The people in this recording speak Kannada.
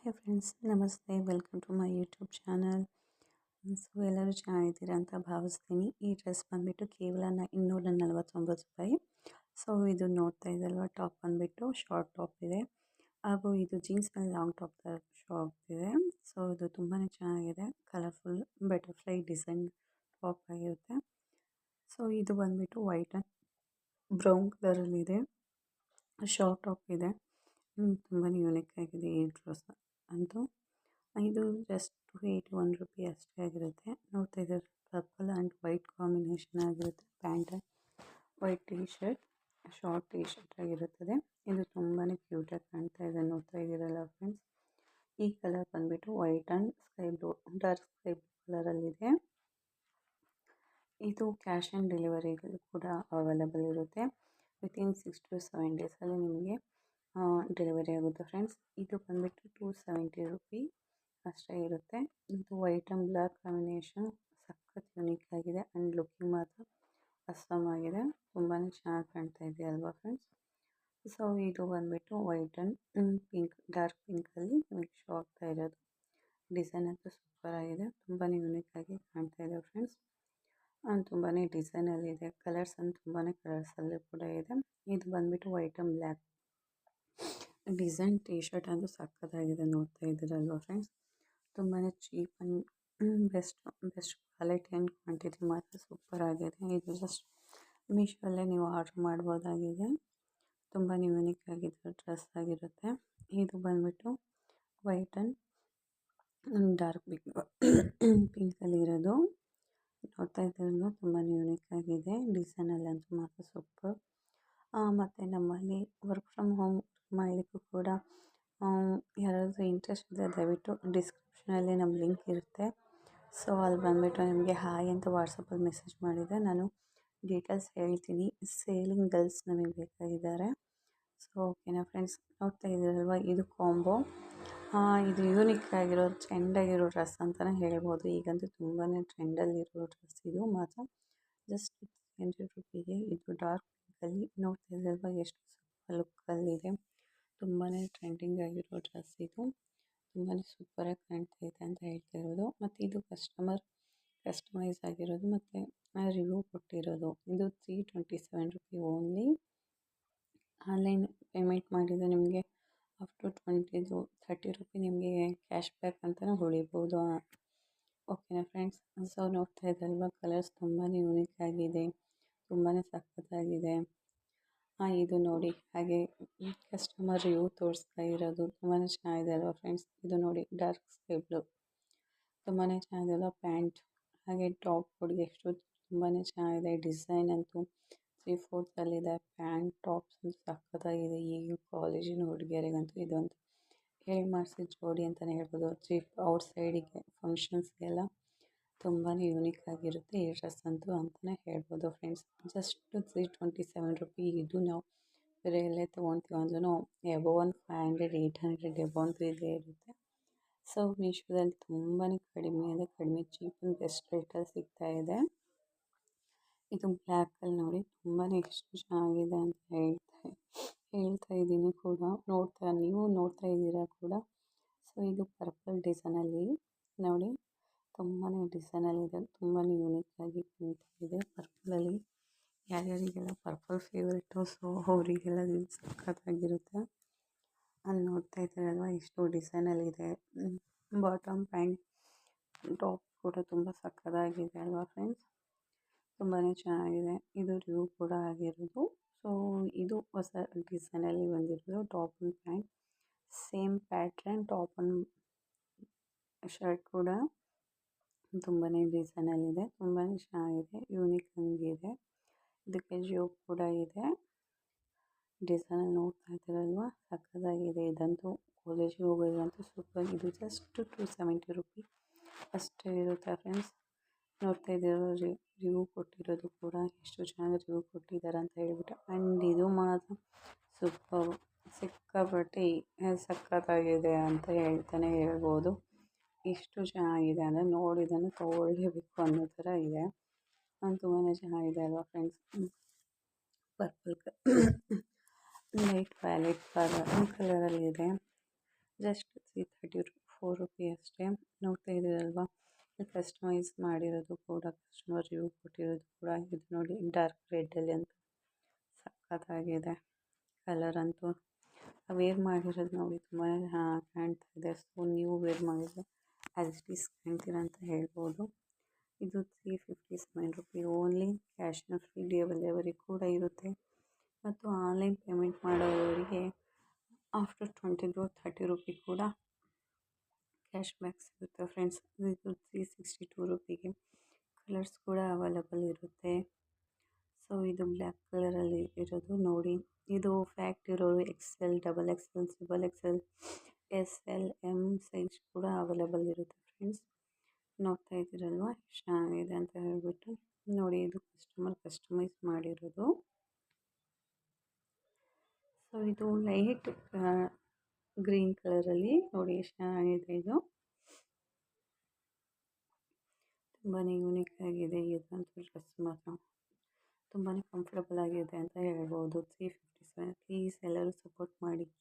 ಹಾಯ್ ಫ್ರೆಂಡ್ಸ್, ನಮಸ್ತೆ. Welcome to my YouTube channel. So ಎಲ್ಲರೂ ಚೆನ್ನಾಗಿದ್ದೀರಾ ಅಂತ ಭಾವಿಸ್ತೀನಿ. ಈ ಡ್ರೆಸ್ ಬಂದುಬಿಟ್ಟು ಕೇವಲ 249 ರೂಪಾಯಿ. ಸೊ ಇದು ನೋಡ್ತಾ ಇದ್ದಲ್ವ, ಟಾಪ್ ಬಂದುಬಿಟ್ಟು ಶಾರ್ಟ್ ಟಾಪ್ ಇದೆ, ಹಾಗೂ ಇದು ಜೀನ್ಸ್ ಮೇಲೆ ಲಾಂಗ್ ಟಾಪ್ ಥರ ಶಾರ್ಟ್ ಇದೆ. ಸೊ ಇದು ತುಂಬಾ ಚೆನ್ನಾಗಿದೆ, ಕಲರ್ಫುಲ್ ಬಟರ್ಫ್ಲೈ ಡಿಸೈನ್ ಟಾಪ್ ಆಗಿರುತ್ತೆ. ಸೊ ಇದು ಬಂದುಬಿಟ್ಟು ವೈಟ್ ಆ್ಯಂಡ್ ಬ್ರೌನ್ ಕಲರಲ್ಲಿದೆ, ಶಾರ್ಟ್ ಟಾಪ್ ಇದೆ. ತುಂಬಾ ಯೂನಿಕ್ ಆಗಿದೆ ಈ ಡ್ರೆಸ್ ಅಂತೂ. ಇದು ಜಸ್ಟ್ 281 ರೂಪಿ ಅಷ್ಟೇ ಆಗಿರುತ್ತೆ. ನೋಡ್ತಾ ಇದ್ದಾರೆ, ಪರ್ಪಲ್ ಆ್ಯಂಡ್ ವೈಟ್ ಕಾಂಬಿನೇಷನ್ ಆಗಿರುತ್ತೆ. Pant white T shirt, short T shirt ಆಗಿರುತ್ತದೆ. ಇದು ತುಂಬಾ ಕ್ಯೂಟಾಗಿ ಕಾಣ್ತಾ ಇದೆ, ನೋಡ್ತಾ ಇದ್ದೀರಲ್ಲ ಫ್ರೆಂಡ್ಸ್. ಈ ಕಲರ್ ಬಂದುಬಿಟ್ಟು white and sky blue, dark sky blue ಕಲರಲ್ಲಿದೆ. ಇದು ಕ್ಯಾಶ್ ಆನ್ ಡೆಲಿವರಿಗಳು ಕೂಡ ಅವೈಲೇಬಲ್ ಇರುತ್ತೆ. ವಿತಿನ್ 6 to 7 ಡೇಸಲ್ಲಿ ನಿಮಗೆ ಡೆಲಿವರಿ ಆಗುತ್ತೆ ಫ್ರೆಂಡ್ಸ್. ಇದು ಬಂದುಬಿಟ್ಟು 270 ರೂಪಿ ಅಷ್ಟೇ ಇರುತ್ತೆ. ಇದು ವೈಟ್ ಆ್ಯಂಡ್ ಬ್ಲ್ಯಾಕ್ ಕಾಂಬಿನೇಷನ್ ಸಖತ್ ಯುನೀಕ್ ಆಗಿದೆ ಆ್ಯಂಡ್ ಲುಕಿಂಗ್ ಮಾತ್ರ ಅಸ್ಸಾಮ್ ಆಗಿದೆ. ತುಂಬಾ ಚೆನ್ನಾಗಿ ಕಾಣ್ತಾ ಇದೆ ಅಲ್ವಾ ಫ್ರೆಂಡ್ಸ್. ಸೊ ಇದು ಬಂದುಬಿಟ್ಟು ವೈಟ್ ಆ್ಯಂಡ್ ಪಿಂಕ್, ಡಾರ್ಕ್ ಪಿಂಕಲ್ಲಿ ನಿಮಗೆ ಶೋ ಆಗ್ತಾ ಇರೋದು. ಡಿಸೈನ್ ಅಂತೂ ಸೂಪರ್ ಆಗಿದೆ, ತುಂಬಾ ಯುನೀಕ್ ಆಗಿ ಕಾಣ್ತಾ ಇದೆ ಫ್ರೆಂಡ್ಸ್. ತುಂಬಾ ಡಿಸೈನಲ್ಲಿದೆ, ಕಲರ್ಸ್ ಅಂತ ತುಂಬಾ ಕಲರ್ಸಲ್ಲಿ ಕೂಡ ಇದೆ. ಇದು ಬಂದುಬಿಟ್ಟು white and black design T shirt ಅಂತೂ ಸಕ್ಕತ್ತಾಗಿದೆ, ನೋಡ್ತಾ ಇದ್ದೀರಲ್ವ ಫ್ರೆಂಡ್ಸ್. ತುಂಬಾ cheap and best quality and quantity ಮಾತ್ರ ಸೂಪರ್ ಆಗಿದೆ. ಇದು ಜಸ್ಟ್ ಮೀಶೋಲ್ಲೇ ನೀವು ಆರ್ಡ್ರ್ ಮಾಡ್ಬೋದಾಗಿದೆ. ತುಂಬಾ ಯೂನಿಕ್ ಆಗಿರೋ ಡ್ರೆಸ್ ಆಗಿರುತ್ತೆ. ಇದು ಬಂದುಬಿಟ್ಟು ವೈಟ್ ಆ್ಯಂಡ್ ಡಾರ್ಕ್ ಪಿಂಕಲ್ಲಿರೋದು, ನೋಡ್ತಾ ಇದ್ದೀರಲ್ವ. ತುಂಬಾ ಯೂನಿಕ್ ಆಗಿದೆ, ಡಿಸೈನಲ್ಲಂತೂ ಮಾತ್ರ ಸೂಪರ್. ಮತ್ತು ನಮ್ಮಲ್ಲಿ ವರ್ಕ್ ಫ್ರಮ್ ಹೋಮ್ ಮಾಡಲಿಕ್ಕೂ ಕೂಡ ಯಾರಾದರೂ ಇಂಟ್ರೆಸ್ಟ್ ಇದ್ದರೆ ದಯವಿಟ್ಟು ಡಿಸ್ಕ್ರಿಪ್ಷನಲ್ಲಿ ನಮ್ಮ ಲಿಂಕ್ ಇರುತ್ತೆ. ಸೊ ಅಲ್ಲಿ ಬಂದುಬಿಟ್ಟು ನಿಮಗೆ ಹಾಯ್ ಅಂತ ವಾಟ್ಸಪ್ಪಲ್ಲಿ ಮೆಸೇಜ್ ಮಾಡಿದರೆ ನಾನು ಡೀಟೇಲ್ಸ್ ಹೇಳ್ತೀನಿ. ಸೇಲಿಂಗ್ ಗರ್ಲ್ಸ್ ನಮಗೆ ಬೇಕಾಗಿದ್ದಾರೆ. ಸೊ ಓಕೆನಾ ಫ್ರೆಂಡ್ಸ್, ನೋಡ್ತಾ ಇದ್ದೀರಲ್ವ. ಇದು ಕಾಂಬೋ, ಇದು ಯೂನಿಕ್ ಆಗಿರೋ ಟ್ರೆಂಡಾಗಿರೋ ಡ್ರೆಸ್ ಅಂತಲೇ ಹೇಳ್ಬೋದು. ಈಗಂತೂ ತುಂಬಾ ಟ್ರೆಂಡಲ್ಲಿರೋ ಡ್ರೆಸ್ ಇದು ಮಾತ್ರ. ಜಸ್ಟ್ 100 ರೂಪಿಗೆ ಇದು ಡಾರ್ಕ್ ಪಿಂಕಲ್ಲಿ, ನೋಡ್ತಾ ಇದ್ದೀರಲ್ವ ಎಷ್ಟು ಸೂಪರ್ ಲುಕ್ಕಲ್ಲಿದೆ. ತುಂಬಾ ಟ್ರೆಂಡಿಂಗ್ ಆಗಿರೋ ಡ್ರೆಸ್ ಇದು, ತುಂಬಾ ಸೂಪರಾಗಿ ಕಾಣ್ತಾ ಇದೆ ಅಂತ ಹೇಳ್ತಾ ಇರೋದು. ಮತ್ತು ಇದು ಕಸ್ಟಮೈಸ್ ಆಗಿರೋದು ಮತ್ತು ರಿವ್ಯೂ ಕೊಟ್ಟಿರೋದು. ಇದು 327 ರೂಪಿ ಓನ್ಲಿ. ಆನ್ಲೈನ್ ಪೇಮೆಂಟ್ ಮಾಡಿದರೆ ನಿಮಗೆ ಅಪ್ ಟು 30 ರೂಪಿ ನಿಮಗೆ ಕ್ಯಾಶ್ ಬ್ಯಾಕ್ ಅಂತಲೂ ಹೊಳಿಬೋದು. ಓಕೆನಾ ಫ್ರೆಂಡ್ಸ್. ಸೊ ನೋಡ್ತಾ ಇದ್ದಲ್ವ, ಕಲರ್ಸ್ ತುಂಬಾ ಯೂನಿಕ್ ಆಗಿದೆ, ತುಂಬಾ ಸಖತ್ತಾಗಿದೆ. ಇದು ನೋಡಿ, ಹಾಗೆ ಕಸ್ಟಮರ್ ರಿವ್ಯೂ ತೋರಿಸ್ತಾ ಇರೋದು ತುಂಬಾ ಚೆನ್ನಾಗಿದೆ ಅಲ್ವಾ ಫ್ರೆಂಡ್ಸ್. ಇದು ನೋಡಿ, ಡಾರ್ಕ್ ಸ್ಕೈ ಬ್ಲೂ ತುಂಬಾ ಚೆನ್ನಾಗಿದೆ ಅಲ್ವಾ. ಪ್ಯಾಂಟ್ ಹಾಗೆ ಟಾಪ್ ಕೂಡ ಎಷ್ಟು ತುಂಬಾ ಚೆನ್ನಾಗಿದೆ. ಡಿಸೈನ್ ಅಂತೂ 3/4 ಪ್ಯಾಂಟ್ ಟಾಪ್ಸ್ ಅಂತೂ ಸಖತ್ತಾಗಿದೆ. ಈಗಿನ ಕಾಲೇಜಿನ ಹುಡುಗಿಯರಿಗಂತೂ ಇದಂತೂ ಹೇಳಿ ಮಾಡಿಸಿದ ಜೋಡಿ ಅಂತಲೇ ಹೇಳ್ಬೋದು. ಔಟ್ಸೈಡಿಗೆ ಫಂಕ್ಷನ್ಸ್ಗೆಲ್ಲ ತುಂಬಾ ಯೂನಿಕ್ ಆಗಿರುತ್ತೆ ಈ ಡ್ರೆಸ್ ಅಂತೂ ಅಂತಲೇ ಹೇಳ್ಬೋದು ಫ್ರೆಂಡ್ಸ್. Just 327 rupee. ಇದು ನಾವು ಬೇರೆ ಎಲ್ಲೇ ತೊಗೊಳ್ತೀವಿ ಅಂದ್ರೂ ಎಬೋ ಒಂದು 500 800 ಎಬೋ ಅಂತೂ ಇದೇ ಇರುತ್ತೆ. ಸೊ ಮೀಶೋದಲ್ಲಿ ತುಂಬಾ ಕಡಿಮೆ ಚೀಪ್ ಆ್ಯಂಡ್ ಬೆಸ್ಟ್ ರೇಟಲ್ಲಿ ಸಿಗ್ತಾ ಇದೆ. ಇದು ಬ್ಲ್ಯಾಕಲ್ಲಿ ನೋಡಿ, ತುಂಬಾ ಎಷ್ಟು ಚೆನ್ನಾಗಿದೆ ಅಂತ ಹೇಳ್ತಾ ಇದ್ದೀನಿ ಕೂಡ, ನೀವು ನೋಡ್ತಾ ಇದ್ದೀರಾ ಕೂಡ. ಸೊ ಇದು ಪರ್ಪಲ್ ಡಿಸೈನಲ್ಲಿ ನೋಡಿ, ತುಂಬಾ ಡಿಸೈನಲ್ಲಿದೆ, ತುಂಬಾ ಯೂನಿಕ್ ಆಗಿ ಕಾಣ್ತಾ ಇದೆ. ಪರ್ಪಲಲ್ಲಿ ಯಾರ್ಯಾರಿಗೆಲ್ಲ ಪರ್ಪಲ್ ಫೇವ್ರೇಟು, ಸೊ ಅವರಿಗೆಲ್ಲ ಇದು ಸಖತ್ತಾಗಿರುತ್ತೆ. ಅಲ್ಲಿ ನೋಡ್ತಾ ಇದ್ದೀರಲ್ವ ಎಷ್ಟು ಡಿಸೈನಲ್ಲಿದೆ. ಬಾಟಮ್ ಪ್ಯಾಂಟ್ ಟಾಪ್ ಕೂಡ ತುಂಬ ಸಖತ್ತಾಗಿದೆ ಅಲ್ವಾ ಫ್ರೆಂಡ್ಸ್. ತುಂಬಾ ಚೆನ್ನಾಗಿದೆ. ಇದು ರಿವ್ಯೂ ಕೂಡ ಆಗಿರೋದು. ಸೊ ಇದು ಹೊಸ ಡಿಸೈನಲ್ಲಿ ಬಂದಿರೋದು top and pant, same pattern. Top and shirt ಕೂಡ ತುಂಬಾ ಡಿಸೈನಲ್ಲಿದೆ, ತುಂಬಾ ಚೆನ್ನಾಗಿದೆ, ಯೂನಿಕ್ ಆಗಿದೆ. ಇದಕ್ಕೆ ಜೋಬ್ ಕೂಡ ಇದೆ. ಡಿಸೈನಲ್ಲಿ ನೋಡ್ತಾ ಇದ್ದೀರಲ್ವ, ಸಖತ್ತಾಗಿದೆ. ಇದಂತೂ ಕಾಲೇಜಿಗೆ ಹೋಗೋದಂತೂ ಸೂಪರ್. ಇದು ಜಸ್ಟ್ 270 ರೂಪಿ ಅಷ್ಟೇ ಇರುತ್ತೆ ಫ್ರೆಂಡ್ಸ್. ನೋಡ್ತಾ ಇದ್ದೀರೋ ರಿವ್ಯೂ ಕೊಟ್ಟಿರೋದು ಕೂಡ ಎಷ್ಟು ಚೆನ್ನಾಗಿ ರಿವ್ಯೂ ಕೊಟ್ಟಿದ್ದಾರೆ ಅಂತ ಹೇಳ್ಬಿಟ್ಟು. ಆ್ಯಂಡ್ ಇದು ಮಾತ್ರ ಸೂಪರ್, ಸಿಕ್ಕಾಪಟ್ಟೆ ಸಖತ್ತಾಗಿದೆ ಅಂತ ಹೇಳ್ಬೋದು. ಎಷ್ಟು ಚೆನ್ನಾಗಿದೆ ಅಂದರೆ ನೋಡಿದ್ದನ್ನು ತೊಗೊಳ್ಳೇಬೇಕು ಅನ್ನೋ ಥರ ಇದೆ. ತುಂಬಾ ಚೆನ್ನಾಗಿದೆ ಅಲ್ವಾ ಫ್ರೆಂಡ್ಸ್. ಪರ್ಪಲ್ ಲೈಟ್ ವ್ಯಾಲೆಟ್ ಕಲರಲ್ಲಿದೆ. ಜಸ್ಟ್ 334 ಅಷ್ಟೇ. ನೋಡ್ತಾ ಇದ್ದೀರಲ್ವಾ, ಕಸ್ಟಮೈಸ್ ಮಾಡಿರೋದು ಕೂಡ ಕಸ್ಟಮರ್ ರಿವ್ಯೂ ಕೊಟ್ಟಿರೋದು ಕೂಡ ಇದು ನೋಡಿ, ಡಾರ್ಕ್ ರೆಡ್ಡಲ್ಲಿ ಅಂತ ಸಖತ್ತಾಗಿದೆ ಕಲರ್ ಅಂತೂ. ವೇರ್ ಮಾಡಿರೋದು ನೋಡಿ ತುಂಬಾ ಕಾಣ್ತಾ ಇದೆ. ಸೊ ನೀವು ವೇರ್ ಮಾಡಿದರೆ ಆ್ಯಸ್ ಇಟ್ ಈಸ್ ಕಾಣ್ತೀರ ಅಂತ ಹೇಳ್ಬೋದು. ಇದು 357 rupee only. Cash on free delivery ಕೂಡ ಇರುತ್ತೆ. ಮತ್ತು ಆನ್ಲೈನ್ ಪೇಮೆಂಟ್ ಮಾಡೋರಿಗೆ ಆಫ್ಟರ್ 20 to 30 ಕೂಡ ಕ್ಯಾಶ್ ಬ್ಯಾಕ್ ಸಿಗುತ್ತೆ ಫ್ರೆಂಡ್ಸ್. ಇದು 362 ರುಪಿಗೆ. ಕಲರ್ಸ್ ಕೂಡ ಅವೈಲಬಲ್ ಇರುತ್ತೆ. ಸೊ ಇದು ಬ್ಲ್ಯಾಕ್ ಕಲರಲ್ಲಿ ಇರೋದು ನೋಡಿ. ಇದು ಫ್ಯಾಕ್ಟ್ ಇರೋರು XL, XXL, XXL, SL, M size ಕೂಡ ಅವೈಲಬಲ್ ಇರುತ್ತೆ ಫ್ರೆಂಡ್ಸ್. ನೋಡ್ತಾ ಇದ್ದೀರಲ್ವ ಎಷ್ಟು ಚೆನ್ನಾಗಿದೆ ಅಂತ ಹೇಳ್ಬಿಟ್ಟು. ನೋಡಿ, ಇದು ಕಸ್ಟಮೈಸ್ ಮಾಡಿರೋದು. ಸೊ ಇದು ಲೈಟ್ ಗ್ರೀನ್ ಕಲರಲ್ಲಿ ನೋಡಿ ಎಷ್ಟು ಚೆನ್ನಾಗಿದೆ. ಇದು ತುಂಬಾ ಯೂನಿಕ್ ಆಗಿದೆ. ಇದಂತೂ ಡ್ರೆಸ್ ಮಾತ್ರ ತುಂಬಾ ಕಂಫರ್ಟಬಲ್ ಆಗಿದೆ ಅಂತ ಹೇಳ್ಬೋದು.